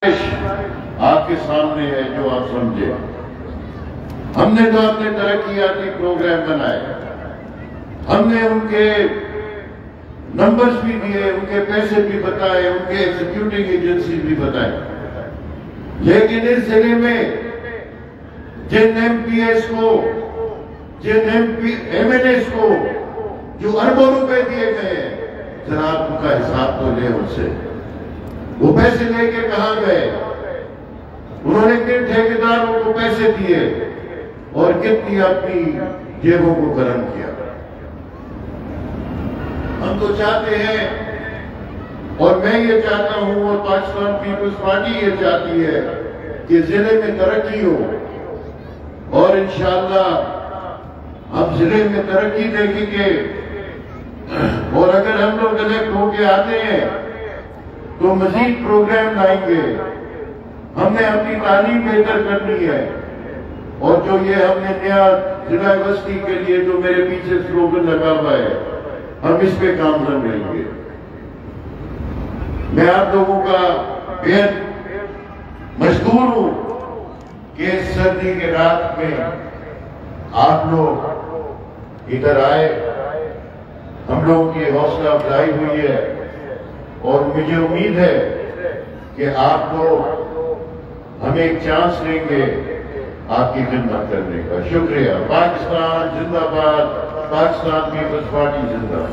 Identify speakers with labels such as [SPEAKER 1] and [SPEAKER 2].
[SPEAKER 1] आपके सामने है जो आप समझे। हमने तो अपने तरक्कियाती प्रोग्राम बनाए, हमने उनके नंबर्स भी दिए, उनके पैसे भी बताए, उनके एग्जीक्यूटिव एजेंसी भी बताए, लेकिन इस जिले में जिन एमपीएस को, जिन एमएनएस को जो अरबों रुपए दिए गए, जरा उनका हिसाब तो ले उनसे। वो पैसे लेके कहां गए? उन्होंने किन ठेकेदारों को पैसे दिए और कितनी अपनी जेबों को गर्म किया? हम तो चाहते हैं और मैं ये चाहता हूं और पाकिस्तान पीपल्स पार्टी ये चाहती है कि जिले में तरक्की हो और इंशाअल्लाह हम जिले में तरक्की देखेंगे। और अगर हम लोग इलेक्ट होके आते हैं तो मजीद प्रोग्राम लाएंगे। हमने अपनी तालीम बेहतर करनी है और जो ये हमने नया जिला यूनिवर्सिटी के लिए जो मेरे पीछे स्लोगन लगा हुआ है, हम इस पे काम कर लेंगे। मैं आप लोगों का बेहद मजबूर हूं कि इस सर्दी के रात में आप लोग इधर आए, हम लोगों की हौसला अफजाई हुई है और मुझे उम्मीद है कि आप लोग हमें एक चांस देंगे आपकी खिदमत करने का। शुक्रिया। पाकिस्तान जिंदाबाद, पाकिस्तान पीपल्स पार्टी जिंदाबाद।